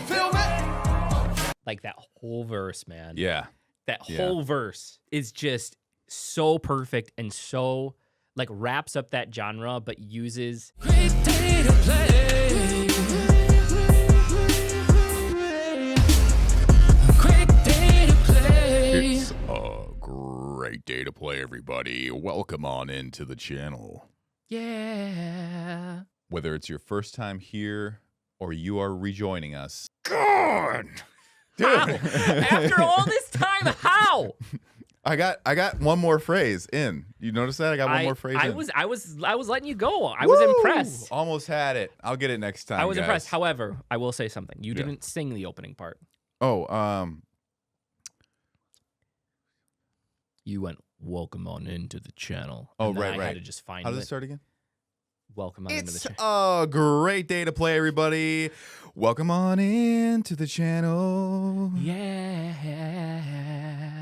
feel me? Like that whole verse, man. Yeah. That whole verse is just so perfect and so like wraps up that genre, but uses Great day to play. Great day to play. It's a great day to play, everybody. Welcome on into the channel. yeah. Whether it's your first time here or you are rejoining us. God! Dude. How? After all this time, how? I got one more phrase in. You notice that? I got one more phrase in. I was letting you go. I was impressed. Almost had it. I'll get it next time. I was guys. impressed. However, I will say something. You didn't sing the opening part. Oh, You went, welcome on into the channel. Oh, And then right. I had to just find how does it. it start again? Welcome on into the It's channel. a great day to play, everybody. Welcome on into the channel. Yeah.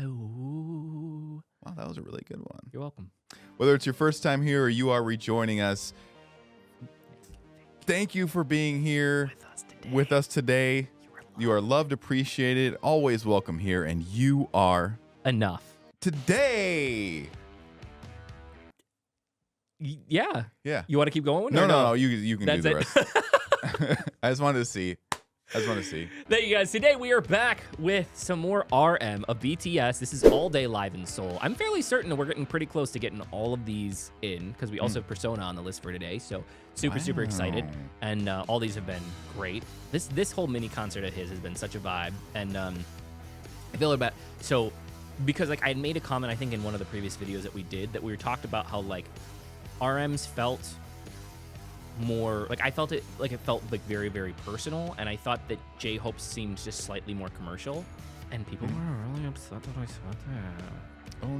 Ooh. Wow, that was a really good one. You're welcome. Whether it's your first time here or you are rejoining us, thank you for being here with us today. You are loved, appreciated, always welcome here, and you are Enough. today. Yeah. Yeah. You want to keep going? No. You can do the That's rest. I just wanted to see. Thank you guys. Today we are back with some more RM of BTS. This is all day live in Seoul. I'm fairly certain that we're getting pretty close to getting all of these in because we also have Persona on the list for today. So super excited. And all these have been great. This whole mini concert of his has been such a vibe. And I feel about so because like I had made a comment I think in one of the previous videos that we did that we were talked about how like RMs felt more like I felt it like very personal, and I thought that J-Hope seemed just slightly more commercial, and people were really upset that I said that. Oh,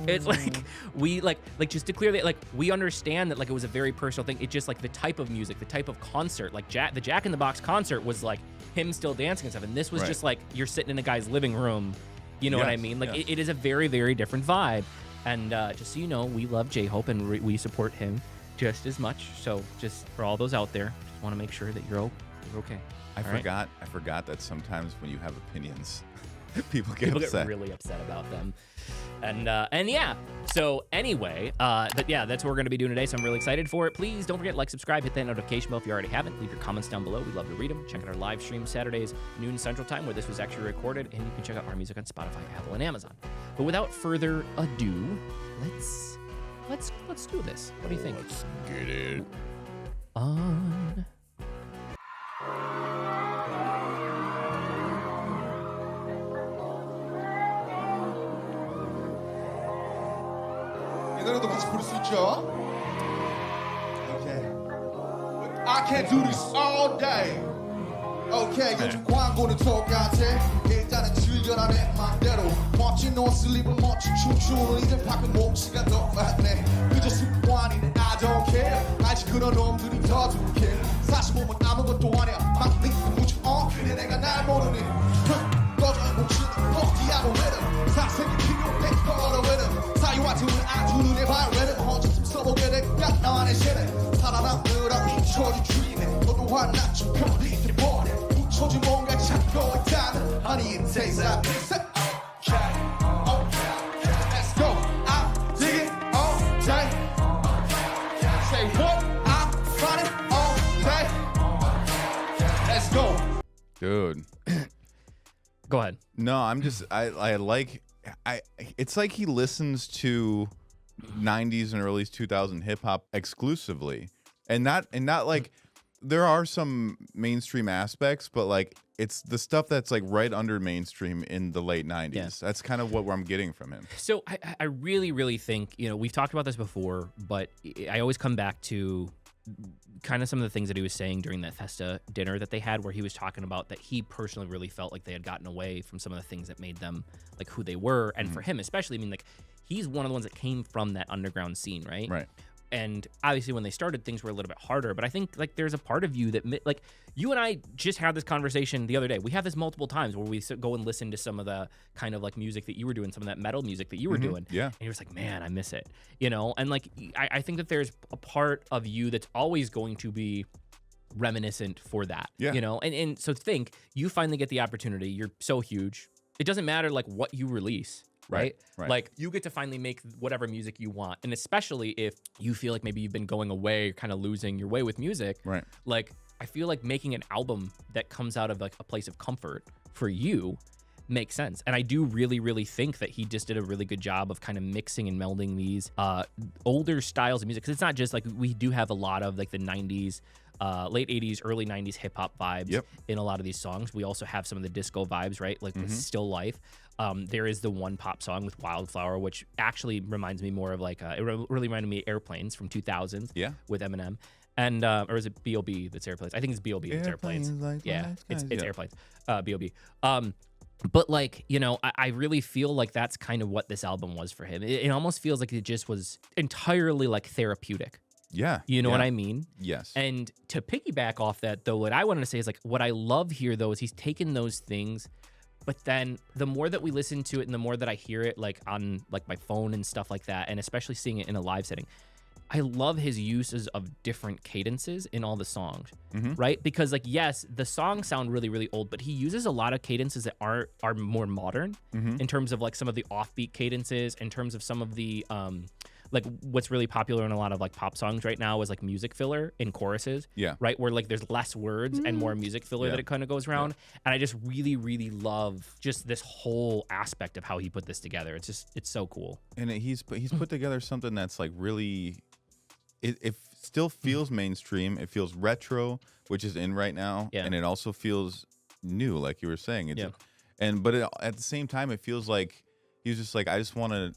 It's like we like just to clear that like we understand that like it was a very personal thing. It just like the type of music, the type of concert, like the Jack in the Box concert was like him still dancing and stuff, and this was just like you're sitting in a guy's living room. You know what I mean? Like it is a very different vibe. And just so you know, we love J-Hope and we support him just as much. So just for all those out there, just want to make sure that you're okay. I forgot that sometimes when you have opinions, people get really upset about them. And yeah. So anyway, but yeah, that's what we're going to be doing today. So I'm really excited for it. Please don't forget, like, subscribe, hit that notification bell if you already haven't. Leave your comments down below. We'd love to read them. Check out our live stream Saturdays, noon Central Time, where this was actually recorded. And you can check out our music on Spotify, Apple, and Amazon. But without further ado, let's do this. What do you think? Let's get it on. 얘들아도 같이 부를 수 있죠? Okay. I can't do this all day. Okay, 요즘 광고는 똑같아. 일단은 즐겨라 내 맘대로. 멋진 옷을 입은 멋진 춤추는 이제 밖은 몫이가 더 많네. 그저 습관이네 I don't care. 아직 그런 놈들이 더 두개. 사실 보면 아무것도 아니야. 막 믿고 무지 그래 내가 날 모르니. 꺼져야 뭉치는 버티하고 왜는 사색이 필요해 걸어외는 사유와 등을 안 주는 내 발레는 언제쯤 써보게 될까 나만의 세대 살아남으라 잊혀진 주인에 너도 화났지 편리 돼버려 묻혀진 뭔가 찾고 있다는 honey it tastes like this okay, let's go I dig it all day say what I find it all day let's go dude. Go ahead. No, I'm just it's like he listens to 90s and early 2000 hip hop exclusively, and not like there are some mainstream aspects, but like it's the stuff that's like right under mainstream in the late 90s. Yeah. That's kind of what I'm getting from him. So I really think, you know, we've talked about this before, but I always come back to kind of some of the things that he was saying during that Festa dinner that they had, where he was talking about that he personally really felt like they had gotten away from some of the things that made them like who they were. And for him especially, I mean, like he's one of the ones that came from that underground scene, right? Right. And obviously when they started, things were a little bit harder, but I think like there's a part of you that like you and I just had this conversation the other day. We have this multiple times where we go and listen to some of the kind of like music that you were doing, some of that metal music that you were doing. Yeah. And you're just like, man, I miss it, you know? And like, I think that there's a part of you that's always going to be reminiscent for that. Yeah. You know, and so think you finally get the opportunity. You're so huge. It doesn't matter like what you release. Right? Like you get to finally make whatever music you want. And especially if you feel like maybe you've been going away, kind of losing your way with music. Right. Like I feel like making an album that comes out of like a place of comfort for you makes sense. And I do really, really think that he just did a really good job of kind of mixing and melding these older styles of music. Because it's not just like we do have a lot of like the 90s, late 80s, early 90s hip hop vibes in a lot of these songs. We also have some of the disco vibes, right? Like with Still Life. There is the one pop song with Wildflower, which actually reminds me more of like, it really reminded me of Airplanes from 2000 with Eminem. And, or is it B.O.B. that's Airplanes? I think it's B.O.B. that's Airplanes. Like It's Airplanes. B.O.B. But like, you know, I really feel like that's kind of what this album was for him. It almost feels like it just was entirely like therapeutic. Yeah. You know what I mean? Yes. And to piggyback off that, though, what I wanted to say is like, what I love here, though, is he's taken those things, but then the more that we listen to it and the more that I hear it like on like my phone and stuff like that, and especially seeing it in a live setting, I love his uses of different cadences in all the songs, right? Because like, yes, the songs sound really, really old, but he uses a lot of cadences that are more modern in terms of like some of the offbeat cadences, in terms of some of the, like what's really popular in a lot of like pop songs right now is like music filler in choruses, right? Where like there's less words and more music filler that it kind of goes around. And I just really, really love just this whole aspect of how he put this together. It's so cool. And he's put together something that's like really, it still feels mainstream. It feels retro, which is in right now, and it also feels new, like you were saying. But at the same time, it feels like he was just like, I just want to.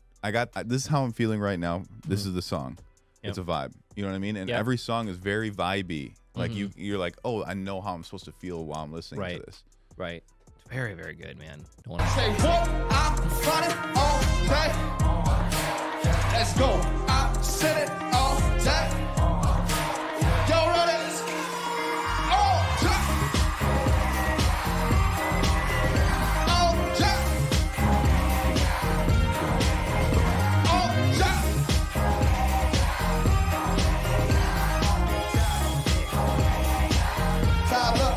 This is how I'm feeling right now. This is the song. It's a vibe. You know what I mean? And every song is very vibey. Like you're like, oh, I know how I'm supposed to feel while I'm listening to this. Right. It's very, very good, man. Say what? I'm running all day. Let's go. I'm sitting all day. Y'all ready? All day. All day. All day. Time up.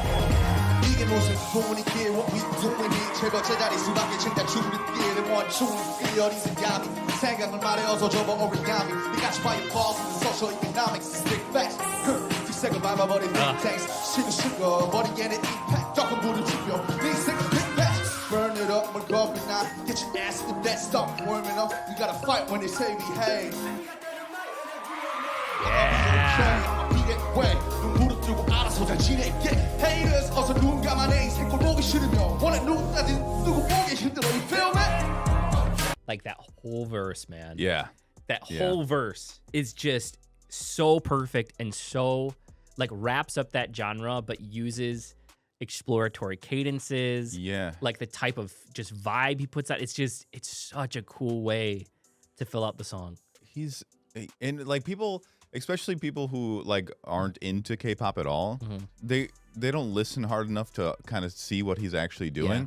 이게 무슨 소문이기에 what we doing 이 최고 제자리 수박에 칭찬 주는 원충 이 어리석은 감이 생각을 말해어서 접어 origami You got your fire balls in social economics stick facts 뒷색을 밟아버린 big tanks 식어 머리에는 impact 적은 불을 지펴 네 생각 big facts burn it up 뭘 겁이나 get your ass in that stop warming up you gotta fight when they say behave 이게 왜 눈물을 뜨고 알아서 잘 지낼게 haters 어서 눈 감아내 인생 꼴 보기 싫으면 원래 누구까지 누구 보기 힘들어 you feel me? Like that whole verse, man. Yeah. That whole verse is just so perfect and so like wraps up that genre, but uses exploratory cadences. Yeah. Like the type of just vibe he puts out. It's such a cool way to fill out the song. And like people, especially people who like aren't into K-pop at all, they don't listen hard enough to kind of see what he's actually doing.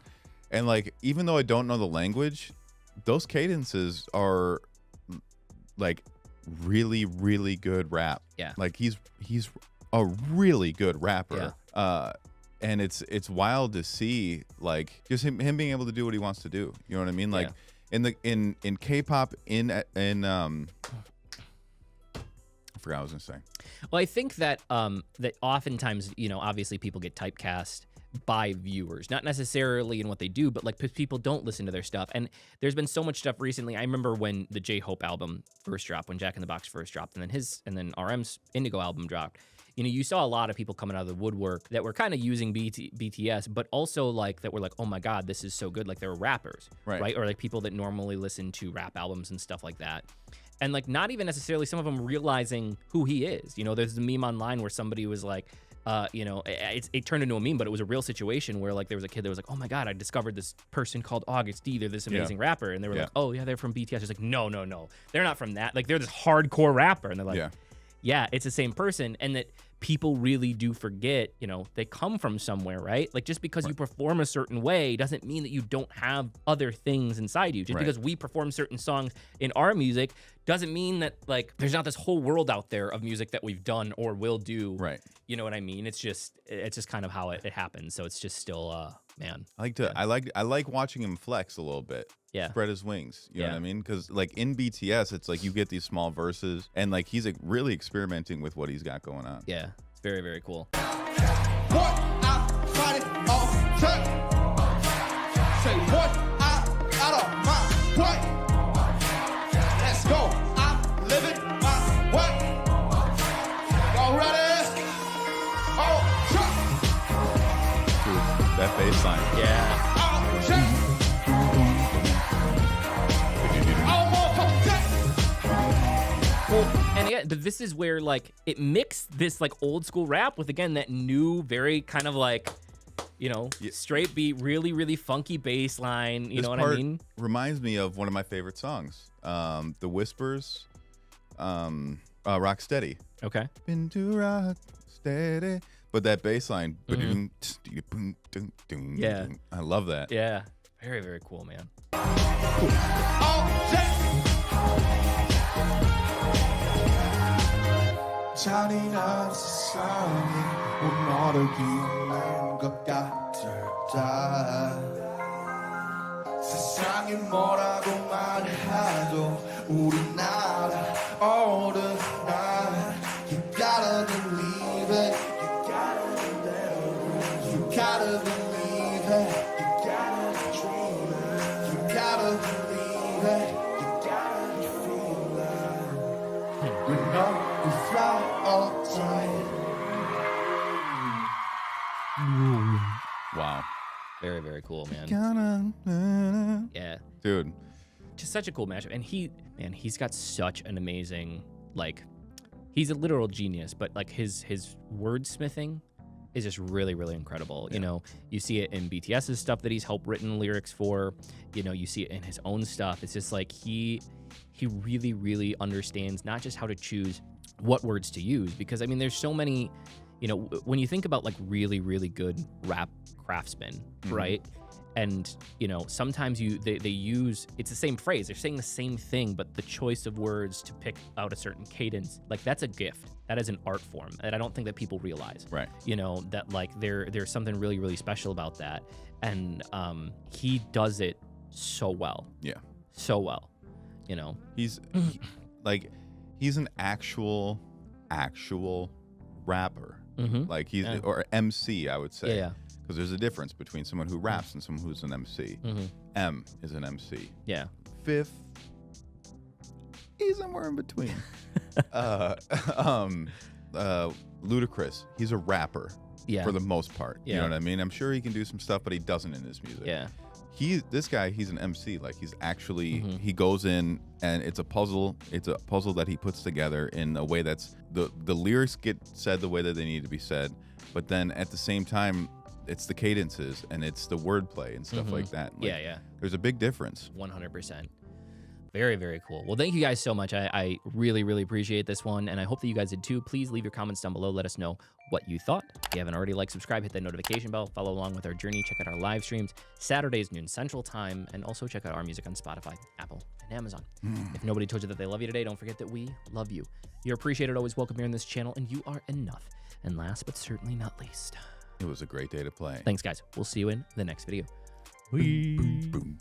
And like, even though I don't know the language, those cadences are like really, really good rap. Yeah. Like he's a really good rapper. Yeah. And it's wild to see like just him being able to do what he wants to do. You know what I mean? Like in K-pop in I forgot what I was gonna say. Well, I think that that oftentimes, you know, obviously people get typecast by viewers, not necessarily in what they do, but like people don't listen to their stuff. And there's been so much stuff recently. I remember when the J-Hope album first dropped, when Jack in the Box first dropped, and then RM's Indigo album dropped. You know, you saw a lot of people coming out of the woodwork that were kind of using BTS, but also like that were like, oh my God, this is so good. Like they were rappers, right? Or like people that normally listen to rap albums and stuff like that. And like not even necessarily some of them realizing who he is. You know, there's a meme online where somebody was like, you know, it turned into a meme, but it was a real situation where like there was a kid that was like, oh my God, I discovered this person called August D. They're this amazing rapper. And they were like, oh yeah, they're from BTS. It's like, no. They're not from that. Like they're this hardcore rapper. And they're like, yeah, it's the same person, and that people really do forget, you know, they come from somewhere, right? Like, just because you perform a certain way doesn't mean that you don't have other things inside you. Just because we perform certain songs in our music doesn't mean that, like, there's not this whole world out there of music that we've done or will do. Right. You know what I mean? It's just kind of how it happens. So it's just still, man. I like watching him flex a little bit. Yeah. Spread his wings. You know what I mean? Because like in BTS, it's like you get these small verses, and like he's like really experimenting with what he's got going on. Yeah. It's very, very cool. What I find it all time. Say what I out of my way. Let's go. I'm living my way. Y'all ready? Oh, Dude, that bass line. Yeah. Well, and yeah, but this is where like it mixed this like old school rap with, again, that new, very kind of like, you know, straight beat, really, really funky bass line. You know what I mean? Reminds me of one of my favorite songs, The Whispers, Rock Steady. Okay. Been to rock steady. But that bass line, Yeah. I love that. Yeah. Very, very cool, man. 잔인한 세상에 너를 기울인 것 같아. 세상이 뭐라고 말해도 우리나라 어른 날 You gotta believe it. You gotta believe it. You gotta dream it. You gotta believe it. You gotta feel it. We know we fly all the time. Wow. Very, very cool, man. Yeah. Dude. Just such a cool mashup. And he's got such an amazing, like, he's a literal genius, but like his wordsmithing is just really, really incredible. You know, you see it in BTS's stuff that he's helped written lyrics for. You know, you see it in his own stuff. It's just like he really, really understands not just how to choose what words to use, because I mean, there's so many, you know, when you think about like really, really good rap craftsmen, right? And, you know, sometimes they use, it's the same phrase, they're saying the same thing, but the choice of words to pick out a certain cadence, like that's a gift. That is an art form that I don't think that people realize. Right. You know, that like there's something really, really special about that. And he does it so well. Yeah. So well. You know. He's an actual rapper. Like he's or MC, I would say. Yeah. Because there's a difference between someone who raps and someone who's an MC. M is an MC. Yeah. Fifth, he's somewhere in between. Ludacris, he's a rapper. Yeah. For the most part. Yeah. You know what I mean? I'm sure he can do some stuff, but he doesn't in his music. Yeah. This guy, he's an MC. Like he's actually he goes in and it's a puzzle. It's a puzzle that he puts together in a way that's the lyrics get said the way that they need to be said, but then at the same time, it's the cadences and it's the wordplay and stuff like that. Like, yeah. There's a big difference. 100%. Very, very cool. Well, thank you guys so much. I really, really appreciate this one, and I hope that you guys did too. Please leave your comments down below. Let us know what you thought. If you haven't already, like, subscribe, hit that notification bell, follow along with our journey, check out our live streams, Saturdays, noon Central Time, and also check out our music on Spotify, Apple, and Amazon. If nobody told you that they love you today, don't forget that we love you. You're appreciated, always welcome here on this channel, and you are enough. And last but certainly not least, It was a great day to play. thanks, guys. We'll see you in the next video. Boom, boom, boom.